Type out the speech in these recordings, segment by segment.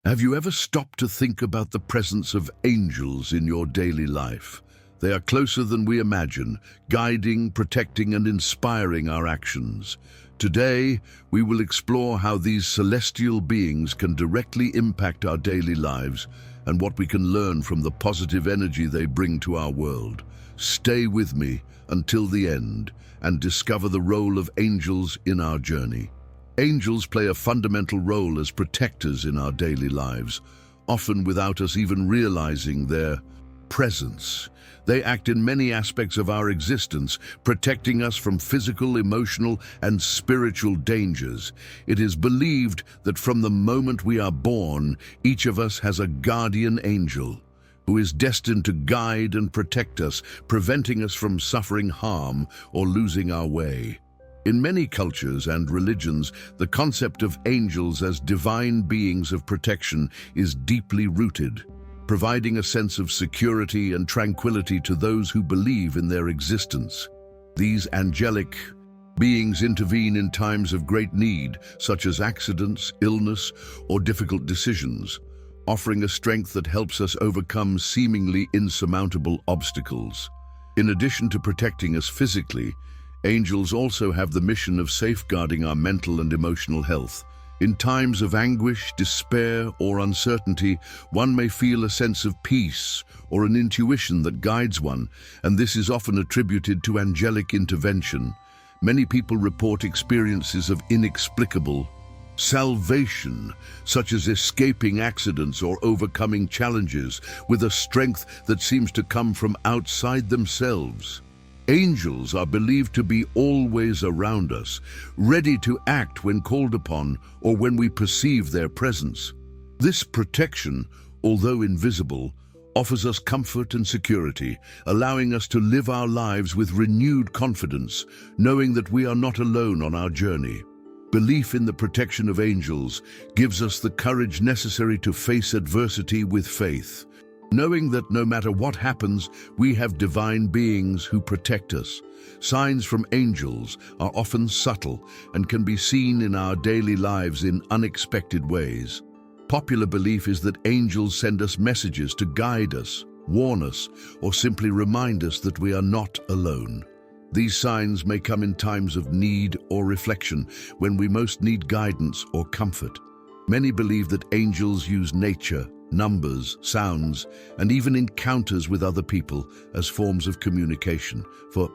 Have you ever stopped to think about the presence of angels in your daily life? They are closer than we imagine, guiding, protecting, and inspiring our actions. Today, we will explore how these celestial beings can directly impact our daily lives and what we can learn from the positive energy they bring to our world. Stay with me until the end and discover the role of angels in our journey. Angels play a fundamental role as protectors in our daily lives, often without us even realizing their presence. They act in many aspects of our existence, protecting us from physical, emotional, and spiritual dangers. It is believed that from the moment we are born, each of us has a guardian angel who is destined to guide and protect us, preventing us from suffering harm or losing our way. In many cultures and religions, the concept of angels as divine beings of protection is deeply rooted, providing a sense of security and tranquility to those who believe in their existence. These angelic beings intervene in times of great need, such as accidents, illness, or difficult decisions, offering a strength that helps us overcome seemingly insurmountable obstacles. In addition to protecting us physically, angels also have the mission of safeguarding our mental and emotional health. In times of anguish, despair, or uncertainty, one may feel a sense of peace or an intuition that guides one, and this is often attributed to angelic intervention. Many people report experiences of inexplicable salvation, such as escaping accidents or overcoming challenges, with a strength that seems to come from outside themselves. Angels are believed to be always around us, ready to act when called upon or when we perceive their presence. This protection, although invisible, offers us comfort and security, allowing us to live our lives with renewed confidence, knowing that we are not alone on our journey. Belief in the protection of angels gives us the courage necessary to face adversity with faith, knowing that no matter what happens, we have divine beings who protect us. Signs from angels are often subtle and can be seen in our daily lives in unexpected ways. Popular belief is that angels send us messages to guide us, warn us, or simply remind us that we are not alone. These signs may come in times of need or reflection, when we most need guidance or comfort. Many believe that angels use nature, numbers, sounds, and even encounters with other people as forms of communication. For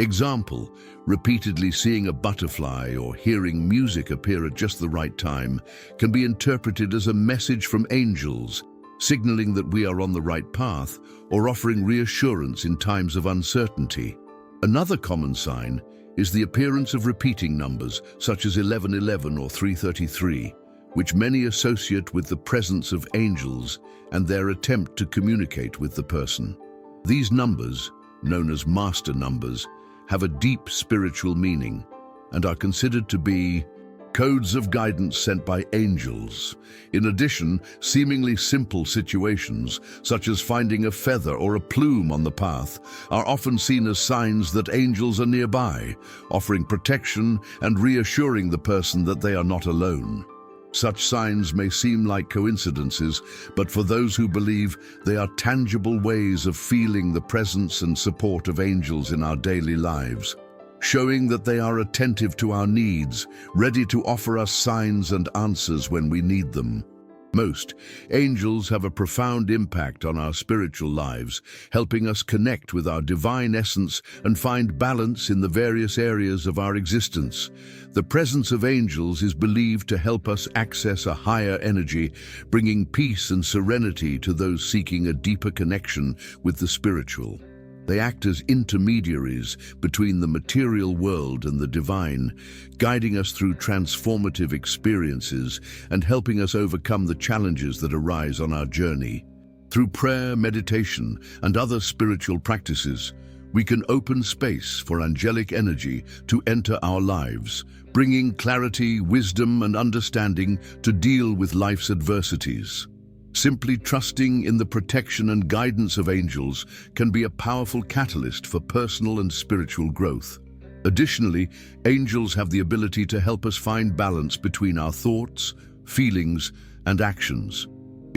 example, repeatedly seeing a butterfly or hearing music appear at just the right time can be interpreted as a message from angels, signaling that we are on the right path or offering reassurance in times of uncertainty. Another common sign is the appearance of repeating numbers, such as 1111 or 333, which many associate with the presence of angels and their attempt to communicate with the person. These numbers, known as master numbers, have a deep spiritual meaning and are considered to be codes of guidance sent by angels. In addition, seemingly simple situations, such as finding a feather or a plume on the path, are often seen as signs that angels are nearby, offering protection and reassuring the person that they are not alone. Such signs may seem like coincidences, but for those who believe, they are tangible ways of feeling the presence and support of angels in our daily lives, showing that they are attentive to our needs, ready to offer us signs and answers when we need them. Most angels have a profound impact on our spiritual lives, helping us connect with our divine essence and find balance in the various areas of our existence. The presence of angels is believed to help us access a higher energy, bringing peace and serenity to those seeking a deeper connection with the spiritual. They act as intermediaries between the material world and the divine, guiding us through transformative experiences and helping us overcome the challenges that arise on our journey. Through prayer, meditation, and other spiritual practices, we can open space for angelic energy to enter our lives, bringing clarity, wisdom, and understanding to deal with life's adversities. Simply trusting in the protection and guidance of angels can be a powerful catalyst for personal and spiritual growth. Additionally, angels have the ability to help us find balance between our thoughts, feelings, and actions.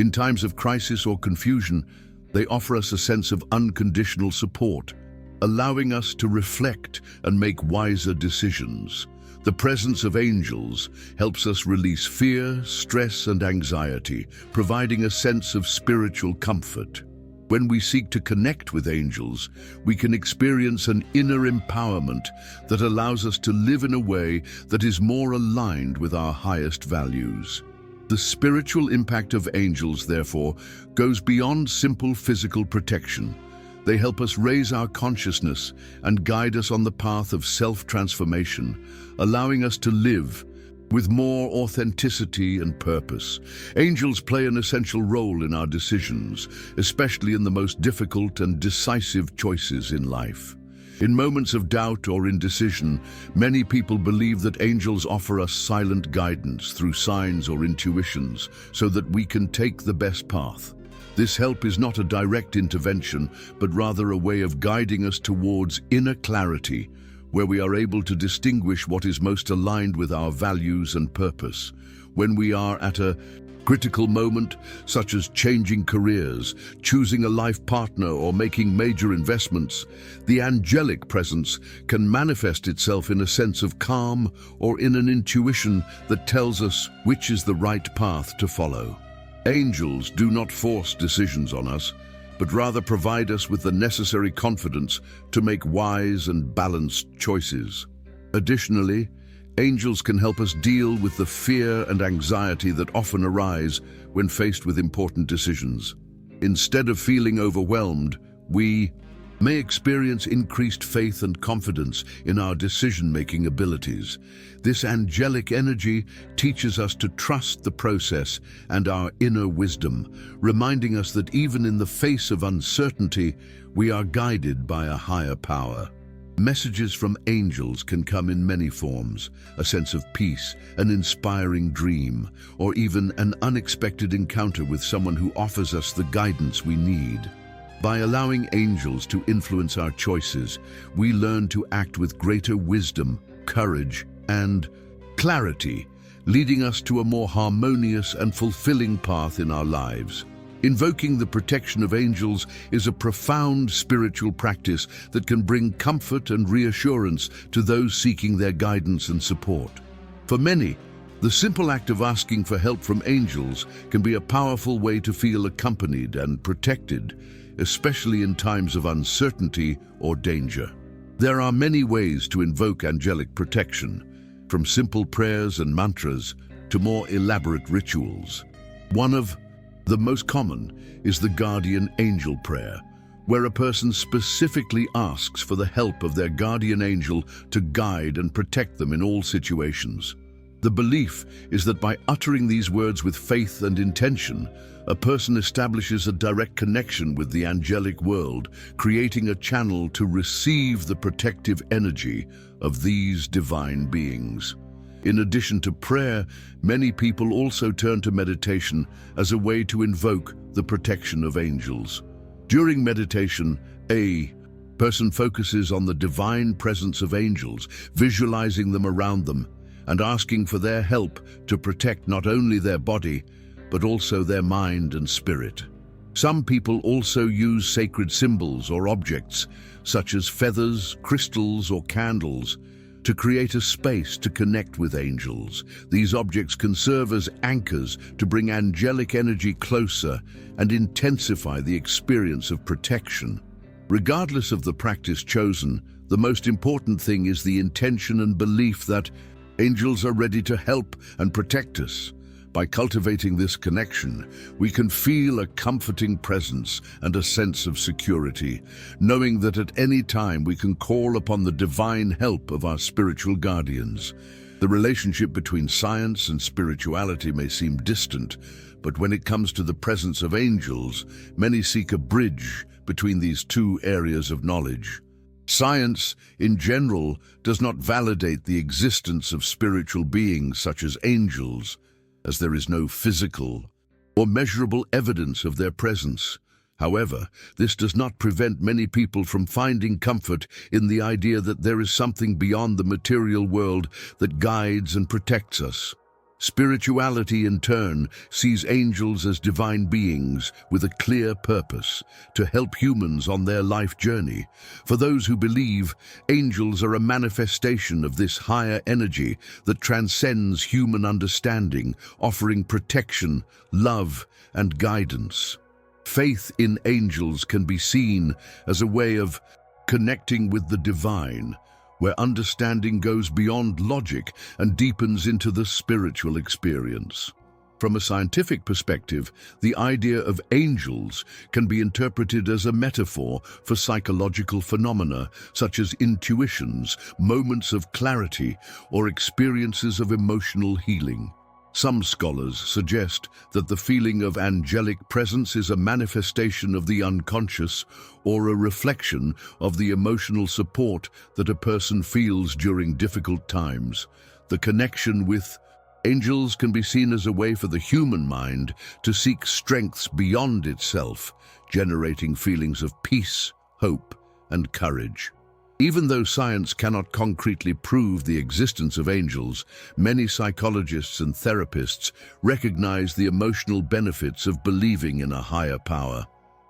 In times of crisis or confusion, they offer us a sense of unconditional support, allowing us to reflect and make wiser decisions. The presence of angels helps us release fear, stress, and anxiety, providing a sense of spiritual comfort. When we seek to connect with angels, we can experience an inner empowerment that allows us to live in a way that is more aligned with our highest values. The spiritual impact of angels, therefore, goes beyond simple physical protection. They help us raise our consciousness and guide us on the path of self-transformation, allowing us to live with more authenticity and purpose. Angels play an essential role in our decisions, especially in the most difficult and decisive choices in life. In moments of doubt or indecision, many people believe that angels offer us silent guidance through signs or intuitions so that we can take the best path. This help is not a direct intervention, but rather a way of guiding us towards inner clarity, where we are able to distinguish what is most aligned with our values and purpose. When we are at a critical moment, such as changing careers, choosing a life partner, or making major investments, the angelic presence can manifest itself in a sense of calm or in an intuition that tells us which is the right path to follow. Angels do not force decisions on us, but rather provide us with the necessary confidence to make wise and balanced choices. Additionally, angels can help us deal with the fear and anxiety that often arise when faced with important decisions. Instead of feeling overwhelmed, we may experience increased faith and confidence in our decision-making abilities. This angelic energy teaches us to trust the process and our inner wisdom, reminding us that even in the face of uncertainty, we are guided by a higher power. Messages from angels can come in many forms: a sense of peace, an inspiring dream, or even an unexpected encounter with someone who offers us the guidance we need. By allowing angels to influence our choices, we learn to act with greater wisdom, courage, and clarity, leading us to a more harmonious and fulfilling path in our lives. Invoking the protection of angels is a profound spiritual practice that can bring comfort and reassurance to those seeking their guidance and support. For many, the simple act of asking for help from angels can be a powerful way to feel accompanied and protected, especially in times of uncertainty or danger. There are many ways to invoke angelic protection, from simple prayers and mantras to more elaborate rituals. One of the most common is the guardian angel prayer, where a person specifically asks for the help of their guardian angel to guide and protect them in all situations. The belief is that by uttering these words with faith and intention, a person establishes a direct connection with the angelic world, creating a channel to receive the protective energy of these divine beings. In addition to prayer, many people also turn to meditation as a way to invoke the protection of angels. During meditation, a person focuses on the divine presence of angels, visualizing them around them, and asking for their help to protect not only their body, but also their mind and spirit. Some people also use sacred symbols or objects, such as feathers, crystals, or candles, to create a space to connect with angels. These objects can serve as anchors to bring angelic energy closer and intensify the experience of protection. Regardless of the practice chosen, the most important thing is the intention and belief that angels are ready to help and protect us. By cultivating this connection, we can feel a comforting presence and a sense of security, knowing that at any time we can call upon the divine help of our spiritual guardians. The relationship between science and spirituality may seem distant, but when it comes to the presence of angels, many seek a bridge between these two areas of knowledge. Science, in general, does not validate the existence of spiritual beings such as angels, as there is no physical or measurable evidence of their presence. However, this does not prevent many people from finding comfort in the idea that there is something beyond the material world that guides and protects us. Spirituality, in turn, sees angels as divine beings with a clear purpose to help humans on their life journey. For those who believe, angels are a manifestation of this higher energy that transcends human understanding, offering protection, love, and guidance. Faith in angels can be seen as a way of connecting with the divine, where understanding goes beyond logic and deepens into the spiritual experience. From a scientific perspective, the idea of angels can be interpreted as a metaphor for psychological phenomena such as intuitions, moments of clarity, or experiences of emotional healing. Some scholars suggest that the feeling of angelic presence is a manifestation of the unconscious or a reflection of the emotional support that a person feels during difficult times. The connection with angels can be seen as a way for the human mind to seek strengths beyond itself, generating feelings of peace, hope, and courage. Even though science cannot concretely prove the existence of angels, many psychologists and therapists recognize the emotional benefits of believing in a higher power.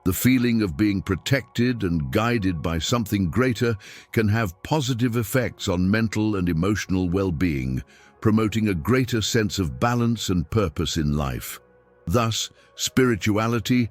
The feeling of being protected and guided by something greater can have positive effects on mental and emotional well-being, promoting a greater sense of balance and purpose in life. Thus, spirituality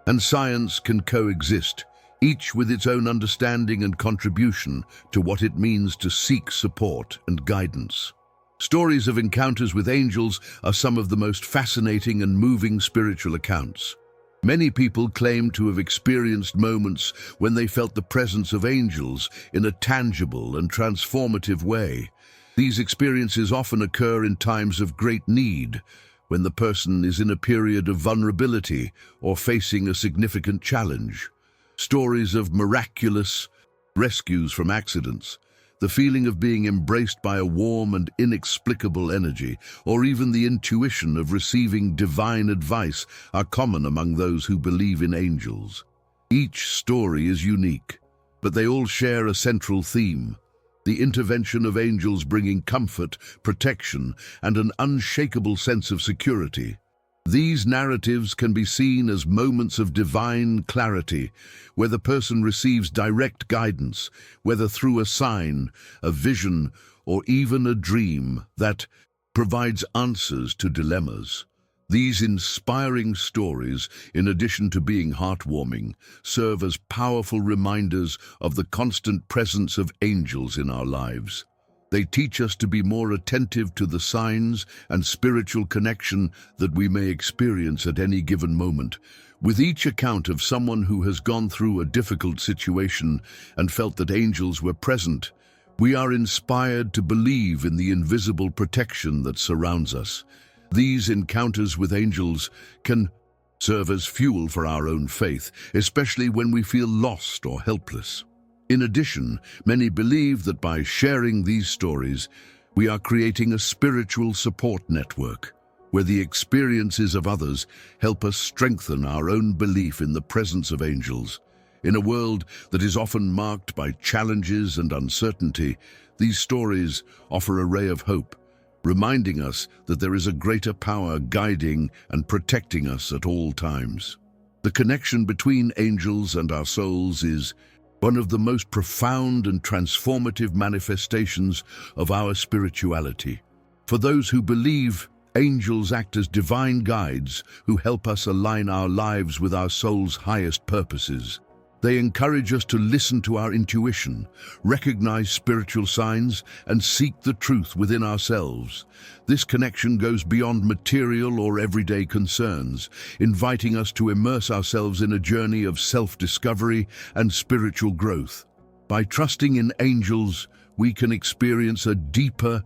and science can coexist, each with its own understanding and contribution to what it means to seek support and guidance. Stories of encounters with angels are some of the most fascinating and moving spiritual accounts. Many people claim to have experienced moments when they felt the presence of angels in a tangible and transformative way. These experiences often occur in times of great need, when the person is in a period of vulnerability or facing a significant challenge. Stories of miraculous rescues from accidents, the feeling of being embraced by a warm and inexplicable energy, or even the intuition of receiving divine advice are common among those who believe in angels. Each story is unique, but they all share a central theme: the intervention of angels bringing comfort, protection, and an unshakable sense of security. These narratives can be seen as moments of divine clarity, where the person receives direct guidance, whether through a sign, a vision, or even a dream that provides answers to dilemmas. These inspiring stories, in addition to being heartwarming, serve as powerful reminders of the constant presence of angels in our lives. They teach us to be more attentive to the signs and spiritual connection that we may experience at any given moment. With each account of someone who has gone through a difficult situation and felt that angels were present, we are inspired to believe in the invisible protection that surrounds us. These encounters with angels can serve as fuel for our own faith, especially when we feel lost or helpless. In addition, many believe that by sharing these stories, we are creating a spiritual support network, where the experiences of others help us strengthen our own belief in the presence of angels. In a world that is often marked by challenges and uncertainty, these stories offer a ray of hope, reminding us that there is a greater power guiding and protecting us at all times. The connection between angels and our souls is one of the most profound and transformative manifestations of our spirituality. For those who believe, angels act as divine guides who help us align our lives with our soul's highest purposes. They encourage us to listen to our intuition, recognize spiritual signs, and seek the truth within ourselves. This connection goes beyond material or everyday concerns, inviting us to immerse ourselves in a journey of self-discovery and spiritual growth. By trusting in angels, we can experience a deeper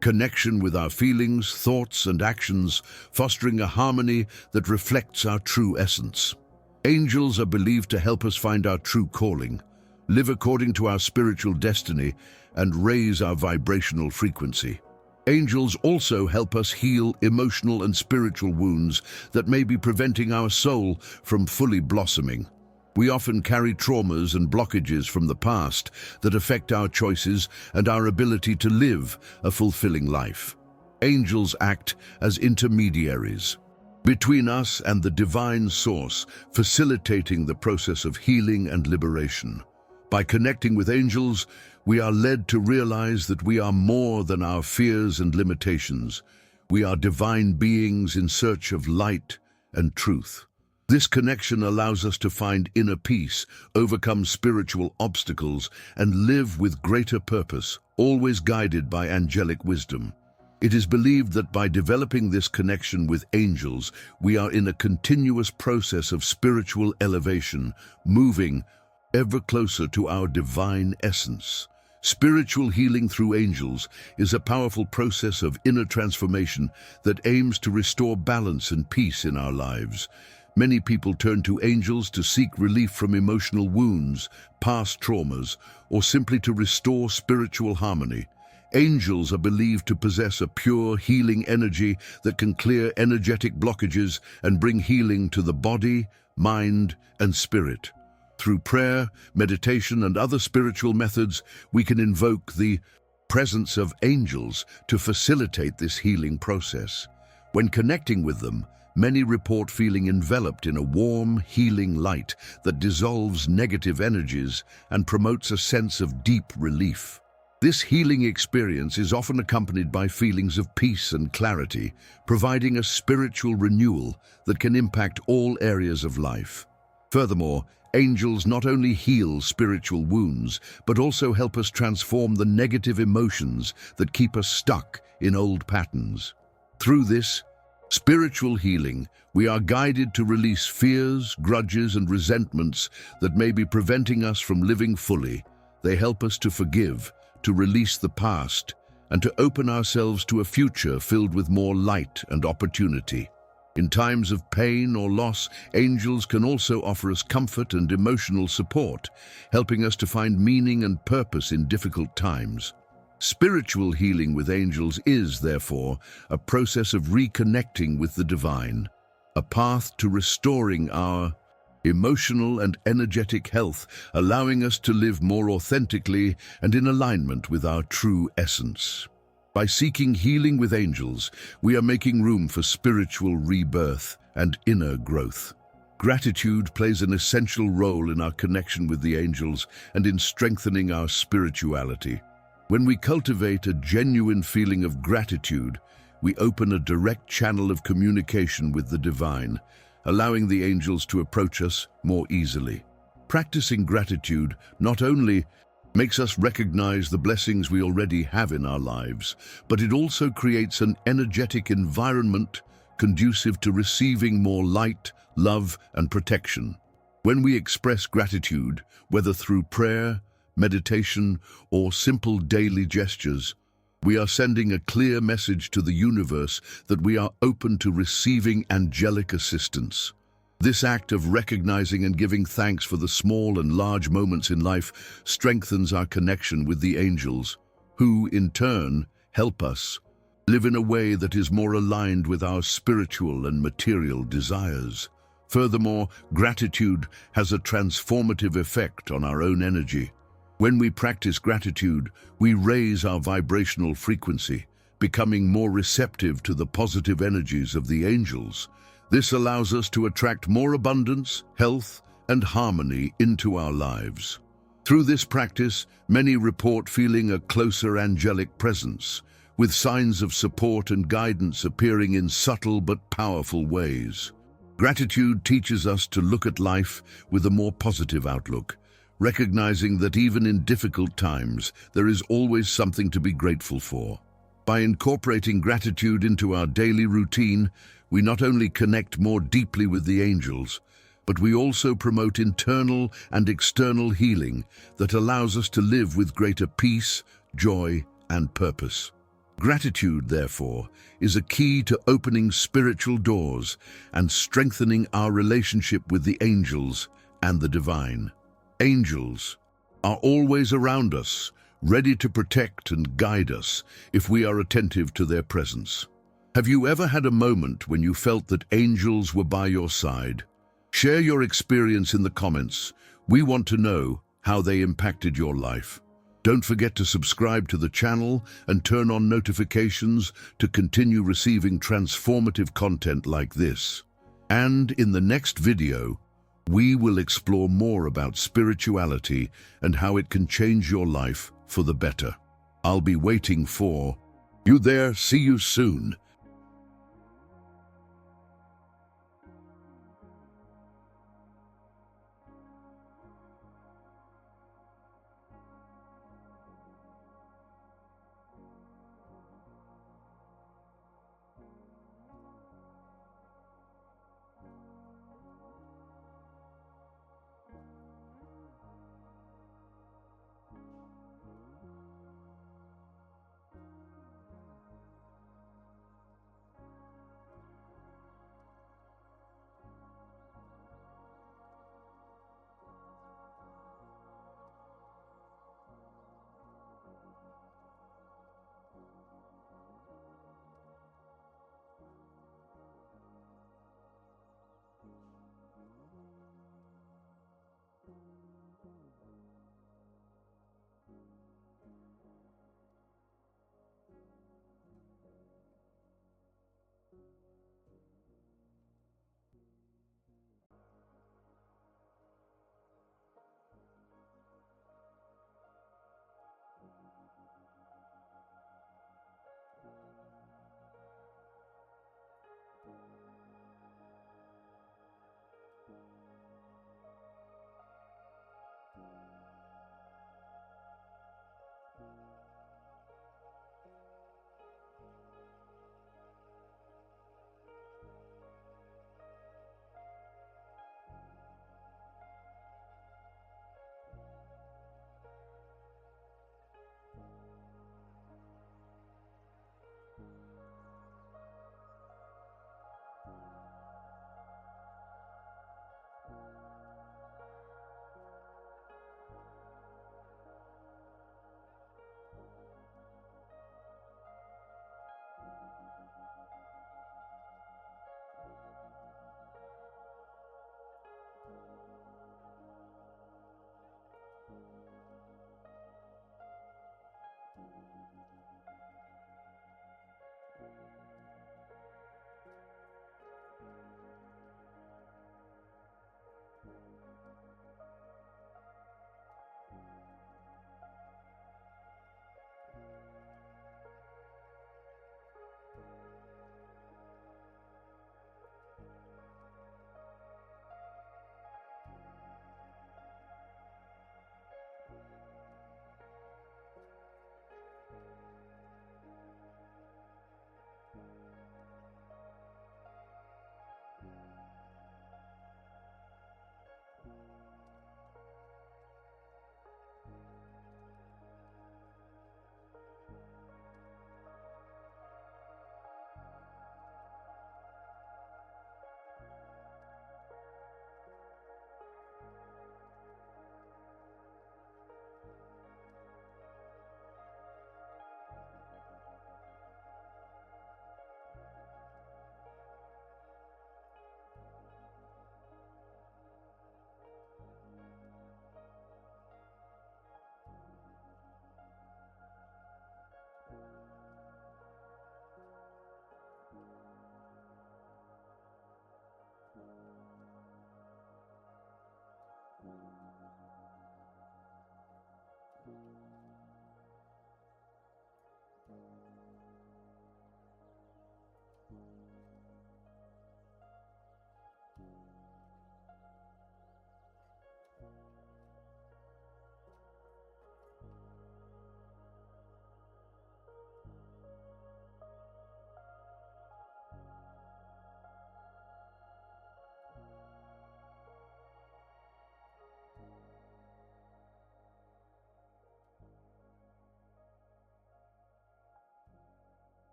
connection with our feelings, thoughts, and actions, fostering a harmony that reflects our true essence. Angels are believed to help us find our true calling, live according to our spiritual destiny, and raise our vibrational frequency. Angels also help us heal emotional and spiritual wounds that may be preventing our soul from fully blossoming. We often carry traumas and blockages from the past that affect our choices and our ability to live a fulfilling life. Angels act as intermediaries between us and the divine source, facilitating the process of healing and liberation. By connecting with angels, we are led to realize that we are more than our fears and limitations. We are divine beings in search of light and truth. This connection allows us to find inner peace, overcome spiritual obstacles, and live with greater purpose, always guided by angelic wisdom. It is believed that by developing this connection with angels, we are in a continuous process of spiritual elevation, moving ever closer to our divine essence. Spiritual healing through angels is a powerful process of inner transformation that aims to restore balance and peace in our lives. Many people turn to angels to seek relief from emotional wounds, past traumas, or simply to restore spiritual harmony. Angels are believed to possess a pure, healing energy that can clear energetic blockages and bring healing to the body, mind, and spirit. Through prayer, meditation, and other spiritual methods, we can invoke the presence of angels to facilitate this healing process. When connecting with them, many report feeling enveloped in a warm, healing light that dissolves negative energies and promotes a sense of deep relief. This healing experience is often accompanied by feelings of peace and clarity, providing a spiritual renewal that can impact all areas of life. Furthermore, angels not only heal spiritual wounds, but also help us transform the negative emotions that keep us stuck in old patterns. Through this spiritual healing, we are guided to release fears, grudges, and resentments that may be preventing us from living fully. They help us to forgive, to release the past, and to open ourselves to a future filled with more light and opportunity. In times of pain or loss, angels can also offer us comfort and emotional support, helping us to find meaning and purpose in difficult times. Spiritual healing with angels is, therefore, a process of reconnecting with the divine, a path to restoring our emotional and energetic health, allowing us to live more authentically and in alignment with our true essence. By seeking healing with angels, we are making room for spiritual rebirth and inner growth. Gratitude plays an essential role in our connection with the angels and in strengthening our spirituality. When we cultivate a genuine feeling of gratitude, we open a direct channel of communication with the divine, allowing the angels to approach us more easily. Practicing gratitude not only makes us recognize the blessings we already have in our lives, but it also creates an energetic environment conducive to receiving more light, love, and protection. When we express gratitude, whether through prayer, meditation, or simple daily gestures, we are sending a clear message to the universe that we are open to receiving angelic assistance. This act of recognizing and giving thanks for the small and large moments in life strengthens our connection with the angels, who, in turn, help us live in a way that is more aligned with our spiritual and material desires. Furthermore, gratitude has a transformative effect on our own energy. When we practice gratitude, we raise our vibrational frequency, becoming more receptive to the positive energies of the angels. This allows us to attract more abundance, health, and harmony into our lives. Through this practice, many report feeling a closer angelic presence, with signs of support and guidance appearing in subtle but powerful ways. Gratitude teaches us to look at life with a more positive outlook, recognizing that even in difficult times, there is always something to be grateful for. By incorporating gratitude into our daily routine, we not only connect more deeply with the angels, but we also promote internal and external healing that allows us to live with greater peace, joy, and purpose. Gratitude, therefore, is a key to opening spiritual doors and strengthening our relationship with the angels and the divine. Angels are always around us, ready to protect and guide us if we are attentive to their presence. Have you ever had a moment when you felt that angels were by your side? Share your experience in the comments. We want to know how they impacted your life. Don't forget to subscribe to the channel and turn on notifications to continue receiving transformative content like this. And in the next video, we will explore more about spirituality and how it can change your life for the better. I'll be waiting for you there. See you soon.